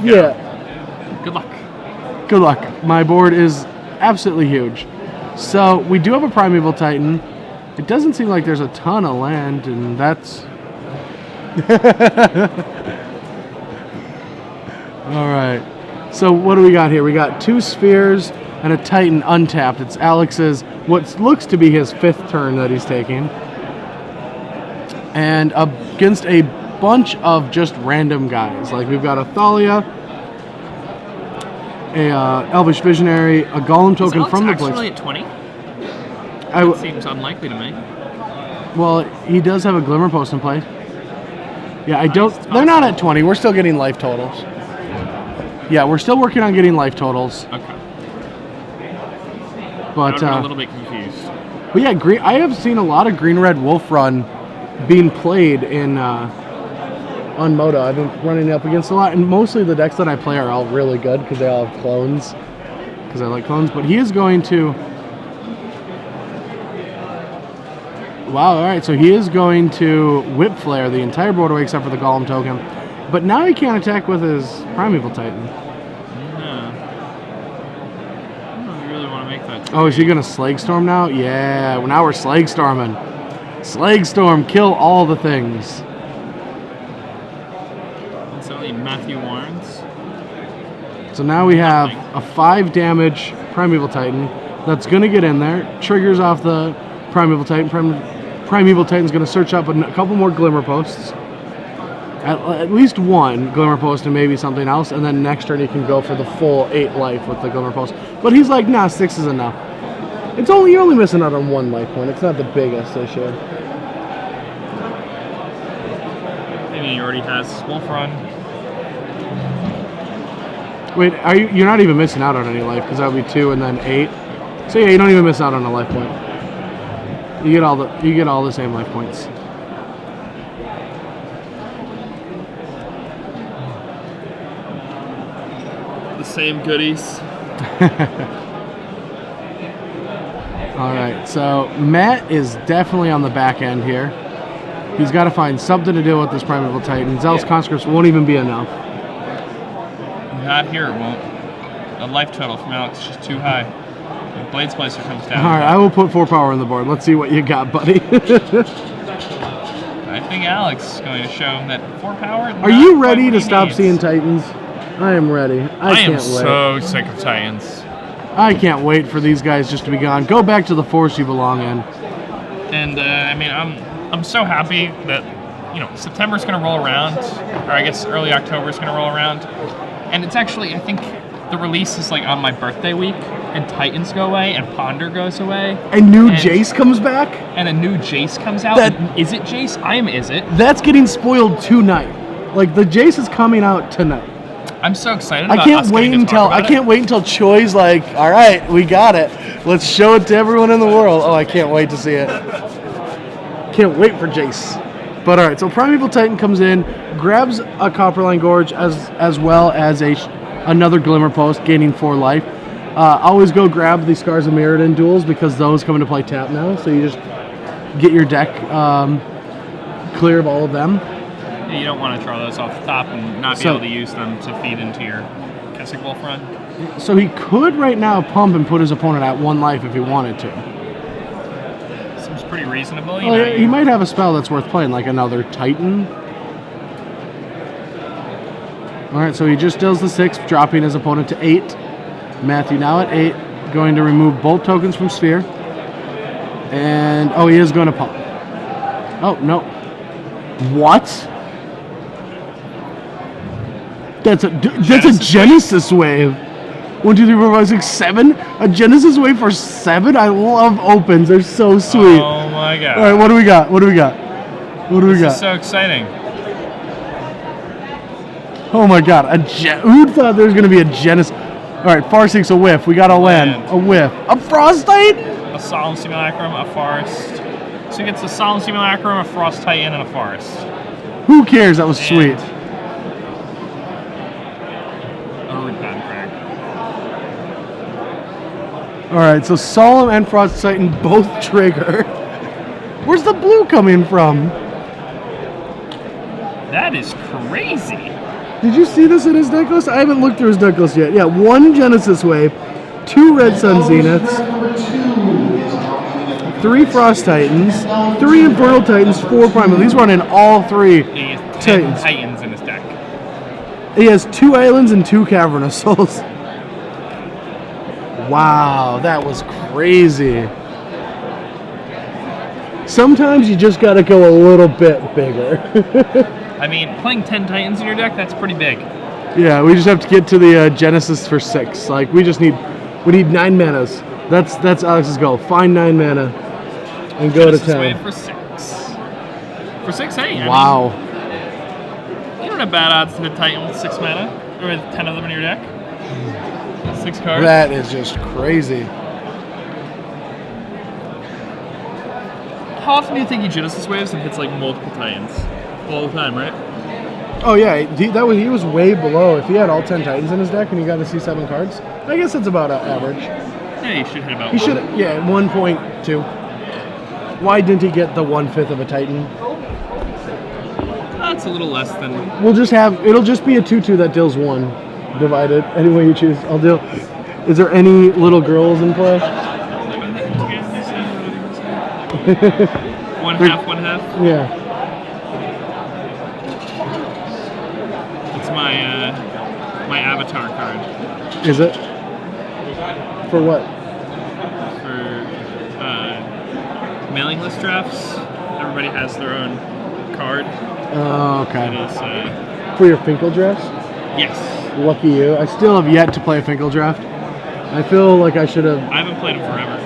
Yeah. Good luck. Good luck. My board is absolutely huge. So we do have a Primeval Titan. It doesn't seem like there's a ton of land, and that's... All right. So what do we got here? We got 2 spheres and a Titan untapped. It's Alex's, what looks to be his 5th turn that he's taking. And against a bunch of just random guys. Like we've got a Thalia, a Elvish Visionary, a Golem token from the Blitz. Is Alex actually at 20? That seems unlikely to me. Well, he does have a Glimmer Post in play. Yeah, I don't... They're not at 20. We're still getting life totals. Yeah, we're still working on getting life totals. Okay. But I'm a little bit confused. But yeah, I have seen a lot of Green-Red Wolf Run being played in on Moto. I've been running up against a lot, and mostly the decks that I play are all really good because they all have clones. Because I like clones. But he is going to... Wow, all right, so he is going to Whip Flare the entire board away except for the Golem token. But now he can't attack with his Primeval Titan. No. I don't really want to make that trade. Oh, is he going to Slag Storm now? Yeah, well, now we're Slag Storming. Slag Storm, kill all the things. It's only Matthew Warrens. So now we have a 5 damage Primeval Titan that's going to get in there. Triggers off the Primeval Titan. Primeval Titan's going to search up a couple more Glimmer Posts. At least 1 Glimmer Post and maybe something else. And then next turn he can go for the full 8 life with the Glimmer Post. But he's like, nah, 6 is enough. You're only missing out on 1 life point. It's not the biggest issue. Maybe he already has Wolf Run. Wait, you're not even missing out on any life because that would be 2 and then 8. So yeah, you don't even miss out on a life point. You get all the same life points. The same goodies. All right, so Matt is definitely on the back end here. He's got to find something to do with this Primeval Titan. Zealous Conscripts won't even be enough. Not here, it won't. The life total from Alex is just too high. The Blades Placer comes down. All right, I will put 4 power on the board. Let's see what you got, buddy. I think Alex is going to show him that 4 power. Are you ready to stop seeing Titans? I am ready. I can't wait. So sick of Titans. I can't wait for these guys just to be gone. Go back to the force you belong in. And I mean, I'm so happy that September's going to roll around, or I guess early October's going to roll around, and it's actually, I think the release is like on my birthday week, and Titans go away, and Ponder goes away, and Jace comes back, and a new Jace comes out. Is it Jace? Is it? That's getting spoiled tonight. Like the Jace is coming out tonight. I'm so excited about I can't wait until Choi's like, all right, we got it. Let's show it to everyone in the world. Oh, I can't wait to see it. Can't wait for Jace. But all right, so Primeval Titan comes in, grabs a Copperline Gorge as well as another Glimmer Post, gaining 4 life. Always go grab the Scars of Mirrodin duels because those come into play tap now. So you just get your deck clear of all of them. You don't want to draw those off the top and not be able to use them to feed into your Kessig Wolf Run. So he could right now pump and put his opponent at 1 life if he wanted to. Seems pretty reasonable. He might have a spell that's worth playing, like another Titan. All right, so he just deals the 6, dropping his opponent to 8. Matthew now at 8, going to remove both tokens from Sphere. And, he is going to pump. Oh, no. What? That's a Genesis Wave. 1, 2, 3, 4, 5, 6, 7. A Genesis Wave for 7. I love opens. They're so sweet. Oh my god! All right, what do we got? This is so exciting. Oh my god! Who thought there was going to be a Genesis? All right, Farseek's a whiff. We got a land. A whiff. A Frost Titan. A Solemn Simulacrum. A Forest. So he gets a Solemn Simulacrum, a Frost Titan, and a Forest. Who cares? That was sweet. Alright, so Solemn and Frost Titan both trigger. Where's the blue coming from? That is crazy. Did you see this in his deck list? I haven't looked through his deck list yet. Yeah, 1 Genesis Wave, 2 Red Sun Zeniths, 3 Frost Titans, 3 Infernal Titans, 4 Primal. He's running all 3 He has 10 Titans. Titans in his deck. He has 2 Islands and 2 Cavernous Souls. Wow, that was crazy. Sometimes you just got to go a little bit bigger. I mean, playing 10 Titans in your deck, that's pretty big. Yeah, we just have to get to the Genesis for 6. Like, we need 9 manas. That's Alex's goal. Find 9 mana and go Genesis to 10. Wave for 6. For 6, hey. Wow. I mean, you don't have bad odds to hit Titan with 6 mana, or with 10 of them in your deck. 6 cards. That is just crazy. How often do you think he Genesis Waves and hits like multiple Titans? All the time, right? Oh yeah, he was way below. If he had all 10 Titans in his deck and he got to see 7 cards, I guess that's about average. Yeah, he should hit about. He should, yeah, 1.2. Why didn't he get the 1/5 of a Titan? That's a little less than. It'll just be a 2/2 that deals 1, divided any way you choose. I'll deal. Is there any little girls in play? One half. Yeah. It's my avatar card Is it? For what? for mailing list drafts. Everybody has their own card. Oh, That okay. is, For your Finkel drafts? yes. Lucky you. I still have yet to play a Finkel draft. I feel like I should have. I haven't played them forever.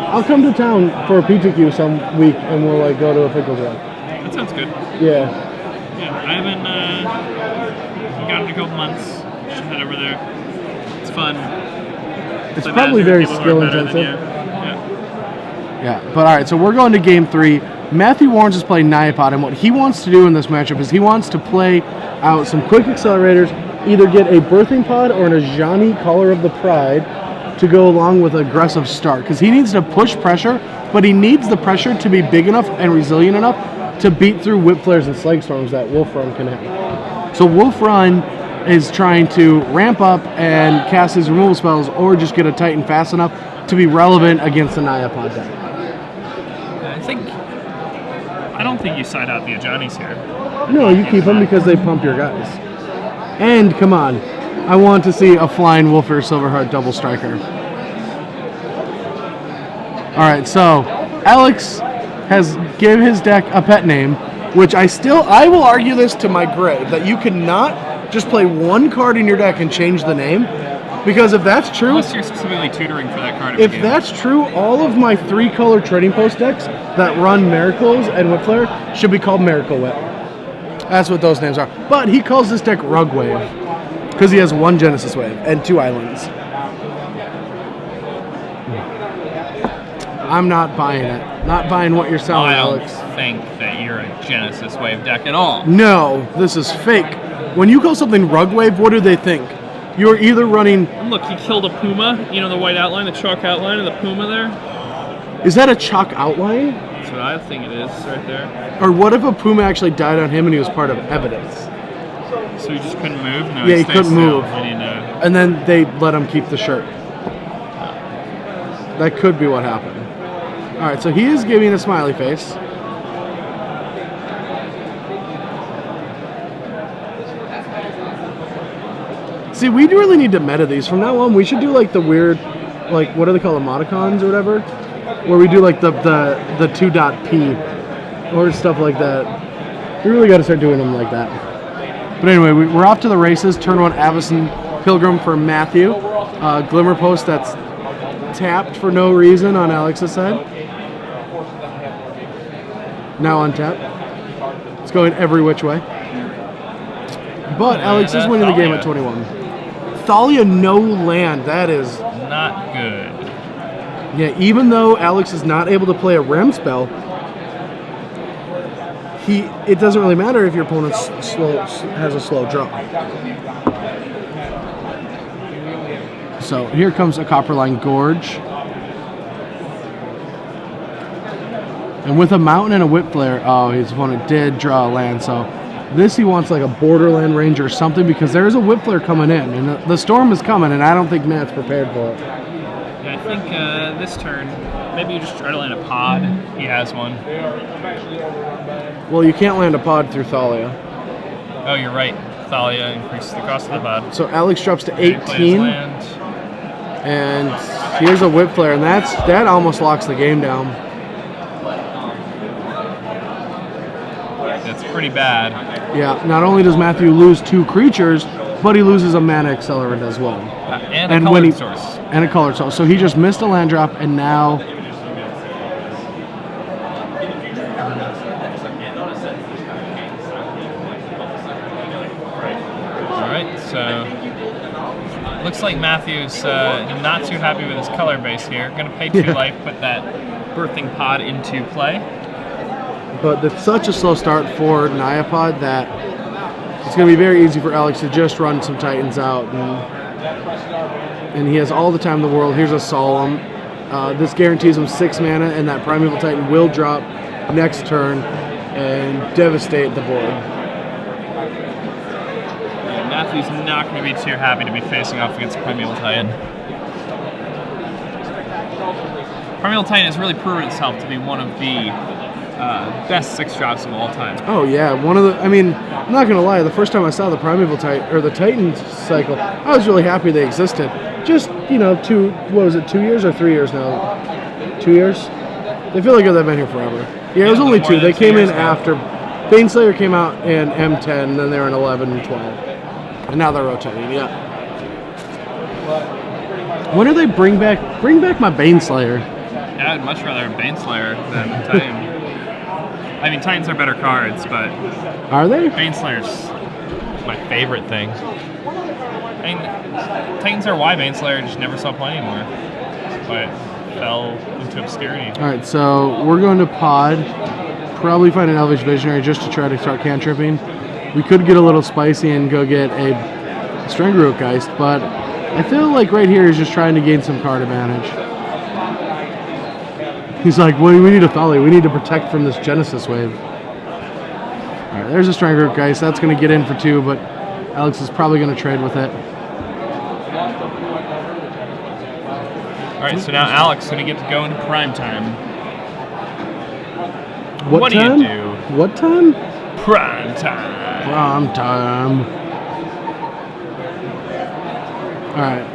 I'll come to town for a PTQ some week and we'll like go to a Finkel draft. That sounds good. Yeah. Yeah, I haven't got in a couple months. Should head over there. It's fun. It's Play probably Magic very with people skill who are better than intensive. you. Yeah. Yeah, but all right, so we're going to game 3. Matthew Warrens is playing Nyapod, and what he wants to do in this matchup is he wants to play out some quick accelerators, either get a Birthing Pod or an Ajani Caller of the Pride to go along with aggressive start, because he needs to push pressure, but he needs the pressure to be big enough and resilient enough to beat through Whip Flares and Slag Storms that Wolf Run can have. So Wolf Run is trying to ramp up and cast his removal spells or just get a Titan fast enough to be relevant against the Nyapod deck. I don't think you side out the Ajanis here. No, you keep them because they pump your guys. And come on, I want to see a flying Wolfer Silverheart double striker. All right, so Alex has given his deck a pet name, which I will argue this to my grave, that you cannot just play one card in your deck and change the name, because if that's true, Unless you're specifically tutoring for that card. if that's true, all of my 3-color Trading Post decks that run Miracles and Whip Flare should be called Miracle Whip. That's what those names are. But he calls this deck Rug Wave because he has 1 Genesis Wave and 2 islands. I'm not buying it. Not buying what you're selling, I don't Alex. think that you're a Genesis Wave deck at all. No, this is fake. When you call something Rug Wave, what do they think? You're either running... And look, he killed a Puma. You know the white outline, the chalk outline of the Puma there? Is that a chalk outline? That's what I think it is right there. Or what if a Puma actually died on him and he was part of evidence? So he just couldn't move? No, Yeah, he stayed couldn't still. move. I need to... And then they let him keep the shirt. That could be what happened. All right, so he is giving a smiley face. See, we really need to meta these. From now on, we should do like the weird, like, what do they call them, emoticons or whatever? Where we do like the 2.P or stuff like that. We really got to start doing them like that. But anyway, we're off to the races. Turn 1 Avacyn Pilgrim for Matthew. Glimmer Post that's tapped for no reason on Alex's side. Now on tap. It's going every which way. But Alex is winning the game at 21. Thalia no land. That is Not good. Yeah, even though Alex is not able to play a Rem spell, it doesn't really matter if your opponent has a slow draw. So here comes a Copperline Gorge. And with a Mountain and a Whip Flare, his opponent did draw a land, so This he wants like a Borderland Ranger or something because there is a Whip Flare coming in, and the storm is coming, and I don't think Matt's prepared for it. Yeah, I think this turn, maybe you just try to land a pod. He has one. Well, you can't land a pod through Thalia. Oh, you're right. Thalia increases the cost of the pod. So Alex drops to Play his 18, land. and here's a Whip Flare, and that almost locks the game down. That's pretty bad. Yeah, not only does Matthew lose 2 creatures, but he loses a mana accelerant as well. And a colored source. And a colored source. So he just missed a land drop, and now... Alright, so... Looks like Matthew's not too happy with his color base here. Gonna pay 2 life, put that birthing pod into play. But it's such a slow start for Nyapod that it's going to be very easy for Alex to just run some Titans out. And he has all the time in the world. Here's a Solemn. This guarantees him 6 mana, and that Primeval Titan will drop next turn and devastate the board. Yeah, Matthew's not going to be too happy to be facing off against Primeval Titan. Primeval Titan has really proven itself to be one of the best 6-drops of all time. Oh yeah, one of the. I mean, I'm not gonna lie. The first time I saw the Primeval Titan or the Titan cycle, I was really happy they existed. Just 2 years or 3 years now? 2 years? They feel like they've been here forever. Yeah, it was only 2. They came in after Baneslayer came out in M10, and then they were in 11 and 12, and now they're rotating. Yeah. When do they bring back my Baneslayer? Yeah, I'd much rather have Baneslayer than Titan. I mean, Titans are better cards, but... Are they? Baneslayer's my favorite thing. I mean, Titans are why Baneslayer just never saw play anymore. But fell into obscurity. Alright, so we're going to pod. Probably find an Elvish Visionary just to try to start cantripping. We could get a little spicy and go get a Strangleroot Geist, but I feel like right here he's just trying to gain some card advantage. He's like, well, we need a Thalia. We need to protect from this Genesis wave. All right, there's a Strangleroot Geist. That's going to get in for 2, but Alex is probably going to trade with it. All right, so now Alex is going to get to go into prime time. What time? Do you do? What time? Prime time. Prime time. All right.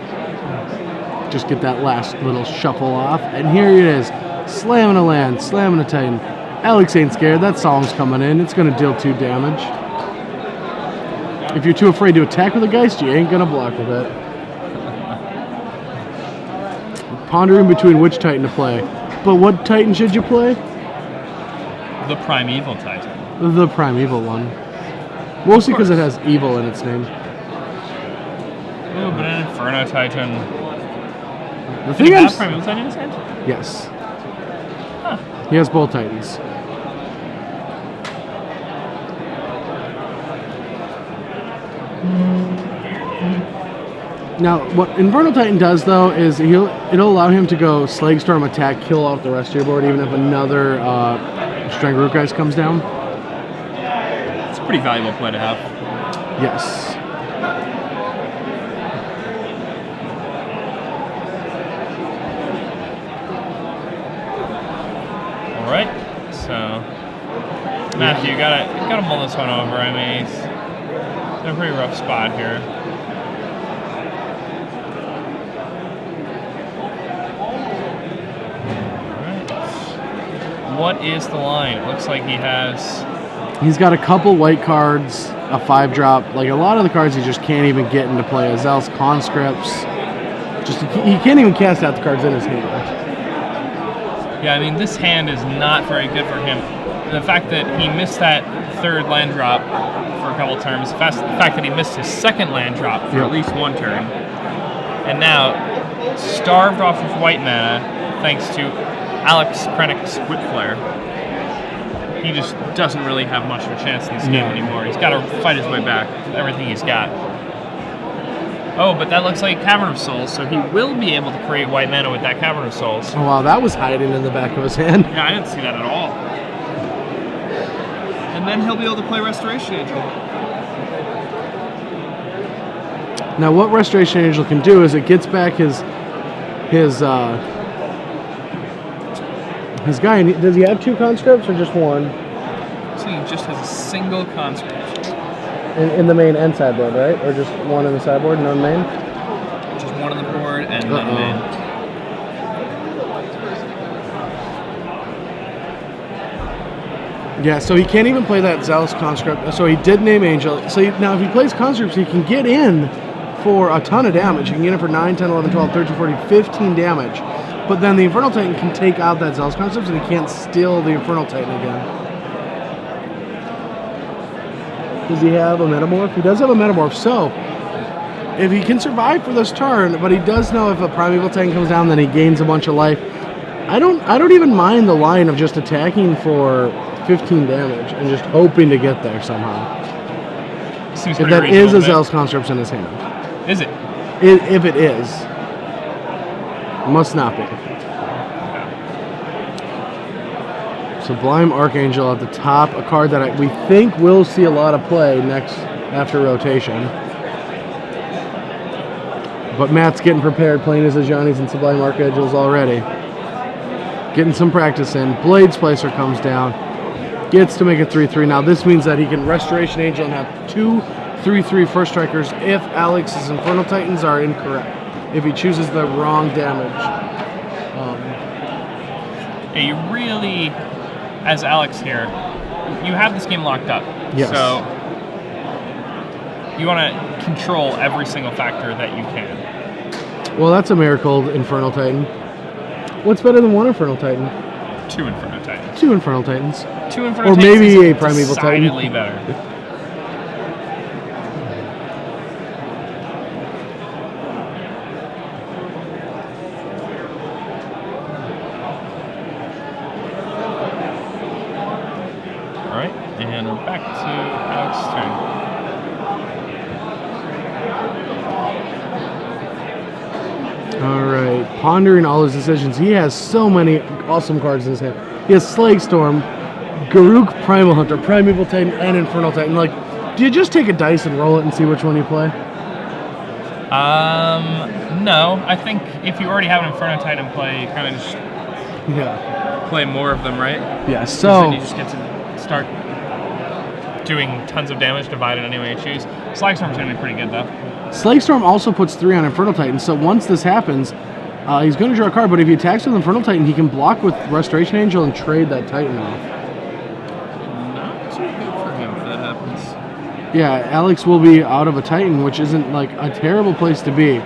Just get that last little shuffle off, and here it is. Slamming a land, slamming a Titan. Alex ain't scared. That Solemn's coming in. It's going to deal 2 damage. If you're too afraid to attack with a Geist, you ain't going to block with it. Pondering between which Titan to play. But what Titan should you play? The Primeval Titan. The Primeval one. Mostly because it has evil in its name. Oh, but an Inferno Titan. The thing is, Primeval Titan in his hand? yes. He has both Titans. Now, what Infernal Titan does, though, is it'll allow him to go Slagstorm, attack, kill off the rest of your board, even if another Strangleroot Geist comes down. It's a pretty valuable play to have. Yes. Alright, so Matthew, you gotta mull this one over. I mean, he's in a pretty rough spot here. Alright. What is the line? It looks like he's got a couple white cards, a 5-drop. Like a lot of the cards he just can't even get into play. Azel's Conscripts. He can't even cast out the cards in his hand. Yeah, I mean, this hand is not very good for him. The fact that he missed that 3rd land drop for a couple turns, the fact that he missed his 2nd land drop for at least 1 turn, and now starved off of white mana thanks to Alex Krenik's Whip Flare. He just doesn't really have much of a chance in this game anymore. He's got to fight his way back with everything he's got. Oh, but that looks like Cavern of Souls, so he will be able to create white mana with that Cavern of Souls. Oh, wow, that was hiding in the back of his hand. Yeah, I didn't see that at all. And then he'll be able to play Restoration Angel. Now, what Restoration Angel can do is it gets back his guy. Does he have 2 conscripts or just 1? So he just has a single conscript. In the main and sideboard, right? Or just 1 in the sideboard, none main? Just 1 on the board and none main. Yeah, so he can't even play that Zealous Conscript. So he did name Angel. So now if he plays Conscripts, he can get in for a ton of damage. He can get in for 9, 10, 11, 12, 13, 14, 15 damage. But then the Infernal Titan can take out that Zealous Conscript and he can't steal the Infernal Titan again. Does he have a Metamorph? He does have a Metamorph. So if he can survive for this turn, but he does know if a Primeval Titan comes down, then he gains a bunch of life. I don't even mind the line of just attacking for 15 damage and just hoping to get there somehow. Seems if that is a Zealous Conscript in his hand. Is it? If it is. Must not be. Sublime Archangel at the top, a card that we think will see a lot of play next after rotation. But Matt's getting prepared, playing his Ajani's and Sublime Archangels already. Getting some practice in. Blades Placer comes down. Gets to make it 3-3. Now this means that he can Restoration Angel and have 2 3/3 first strikers if Alex's Infernal Titans are incorrect. If he chooses the wrong damage. Yeah, you really, as Alex here, you have this game locked up. Yes. So you want to control every single factor that you can. Well, that's a miracle, Infernal Titan. What's better than 1 Infernal Titan? 2 Inferno Titans. 2 Infernal Titans. 2 Inferno or Titans maybe is a Primeval Titan. decidedly better. Alright, and we're back to Alex's turn. Alright, pondering all his decisions. He has so many awesome cards in his hand. He has Slake Storm, Garruk Primal Hunter, Primeval Titan, and Infernal Titan. Like, do you just take a dice and roll it and see which one you play? No. I think if you already have an Inferno Titan in play, you kind of just play more of them, right? Yeah, so... then you just get to start doing tons of damage divided any way you choose. Slake Storm's going to be pretty good, though. Slake Storm also puts 3 on Infernal Titan, so once this happens, he's going to draw a card, but if he attacks with Infernal Titan, he can block with Restoration Angel and trade that Titan off. Not too good for him if that happens. Yeah, Alex will be out of a Titan, which isn't like a terrible place to be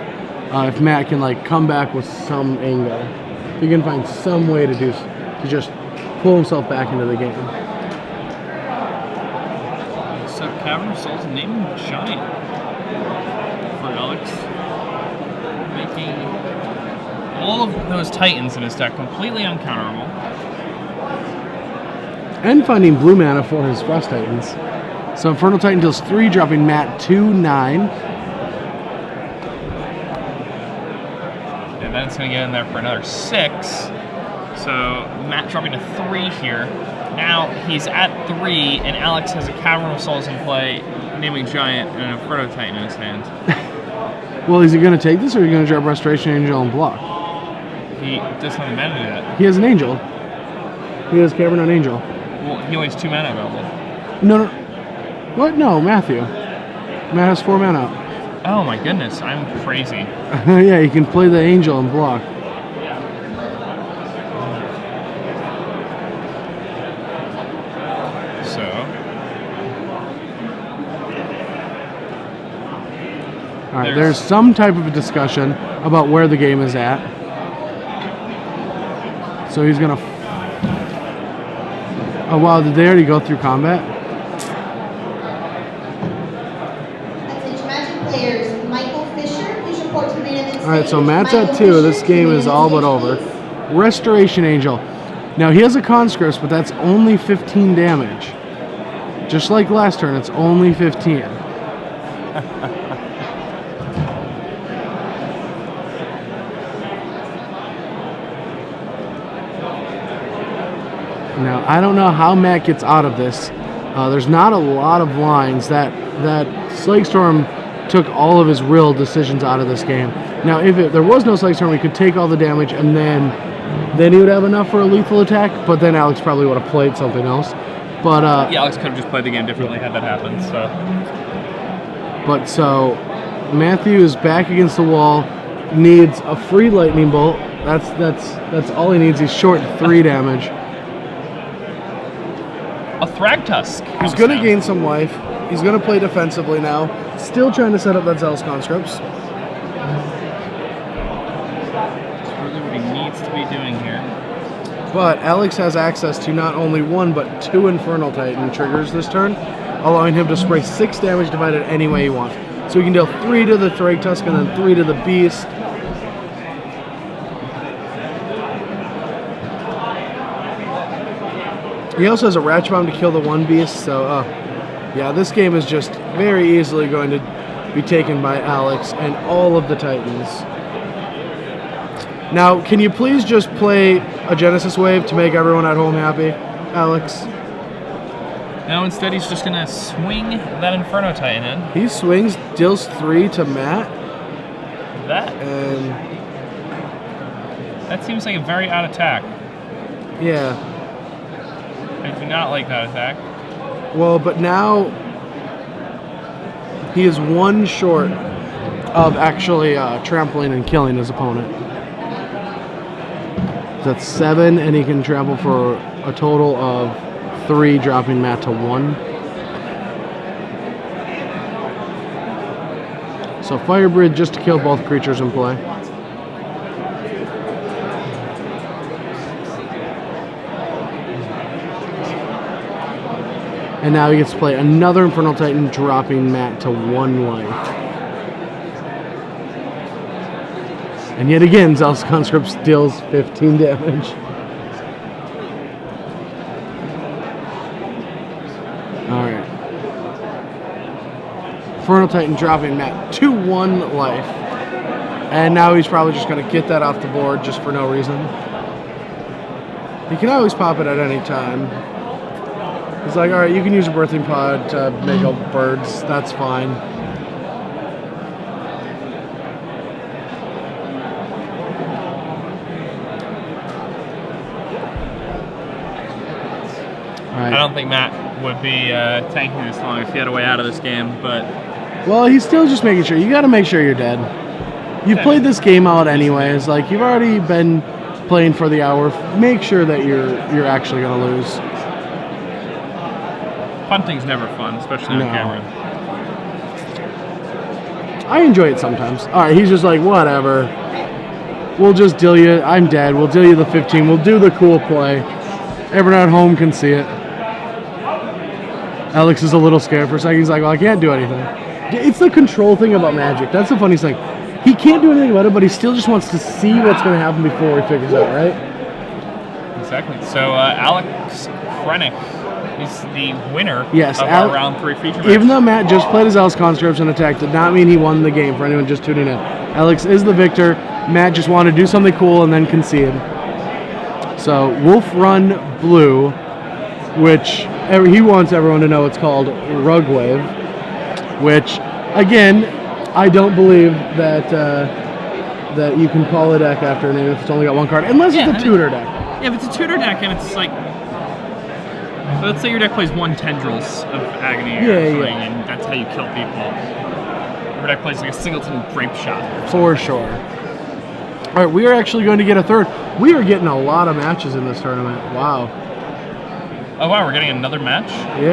if Matt can like come back with some angle. If he can find some way to just pull himself back into the game. So Cavern of Souls named Giant for Alex, making all of those Titans in his deck completely uncounterable. And finding blue mana for his Frost Titans. So Infernal Titan deals 3, dropping Matt 2/9. And then it's going to get in there for another 6. So Matt dropping to 3 here. Now he's at 3, and Alex has a Cavern of Souls in play, naming Giant, and an Inferno Titan in his hand. Well, is he going to take this, or are you going to drop Restoration Angel and block? He doesn't have a mana to do that. He has an Angel. He has Cavern on Angel. Well, he only has 2 mana available. No. What? No, Matthew. Matt has 4 mana. Oh my goodness, I'm crazy. Yeah, you can play the Angel and block. So... Alright, there's some type of a discussion about where the game is at. So he's gonna... Oh wow, did they already go through combat? Alright, so Matt's at 2. This game is all but over. Restoration Angel. Now he has a Conscript, but that's only 15 damage. Just like last turn, it's only 15. Now, I don't know how Matt gets out of this. There's not a lot of lines. That Slake Storm took all of his real decisions out of this game. Now, if there was no Slake Storm, he could take all the damage, and then he would have enough for a lethal attack, but then Alex probably would have played something else. But yeah, Alex could have just played the game differently had that happened. So Matthew is back against the wall, needs a free lightning bolt. That's all he needs. He's short 3 damage. A Thragtusk. He's going to gain some life. He's going to play defensively now. Still trying to set up that Zealous Conscripts. That's really what he needs to be doing here. But Alex has access to not only 1, but 2 Infernal Titan triggers this turn, allowing him to spray 6 damage divided any way he wants. So he can deal 3 to the Thragtusk and then 3 to the Beast. He also has a Ratchet Bomb to kill the 1 Beast, so yeah, this game is just very easily going to be taken by Alex and all of the Titans. Now, can you please just play a Genesis Wave to make everyone at home happy, Alex? No, instead he's just going to swing that Inferno Titan in. He swings, deals 3 to Matt. And that seems like a very odd attack. Yeah. I do not like that attack. Well, but now he is 1 short of actually trampling and killing his opponent. That's 7, and he can trample for a total of 3, dropping Matt to 1. So Firebridge just to kill both creatures in play. And now he gets to play another Infernal Titan, dropping Matt to 1 life. And yet again, Zealous Conscript deals 15 damage. Alright. Infernal Titan dropping Matt to 1 life. And now he's probably just going to get that off the board just for no reason. He can always pop it at any time. He's like, alright, you can use a birthing pod to make up birds. That's fine. I don't think Matt would be tanking this long if he had a way out of this game, but... Well, he's still just making sure. You got to make sure you're dead. You've played this game out anyways. Like, you've already been playing for the hour. Make sure that you're actually going to lose. Punting's never fun, especially on camera. I enjoy it sometimes. Alright, he's just like, whatever. We'll just deal you. I'm dead. We'll deal you the 15. We'll do the cool play. Everyone at home can see it. Alex is a little scared for a second. He's like, well, I can't do anything. It's the control thing about Magic. That's the funny thing. He can't do anything about it, but he still just wants to see what's going to happen before he figures it out, right? Exactly. So Alex Krenik is the winner of our round 3 feature match. Even though Matt just played his Zealous Conscripts and attack, did not mean he won the game for anyone just tuning in. Alex is the victor. Matt just wanted to do something cool and then concede. So Wolf Run Blue, which he wants everyone to know it's called Rug Wave, which, again, I don't believe that that you can call a deck after a name if it's only got 1 card, unless it's a tutor deck. Yeah, if it's a tutor deck and it's like, let's say your deck plays 1 Tendrils of Agony or something, and that's how you kill people. Your deck plays like a singleton Grape Shot. For sure. All right, we are actually going to get a third. We are getting a lot of matches in this tournament. Wow. Oh wow, we're getting another match? Yeah.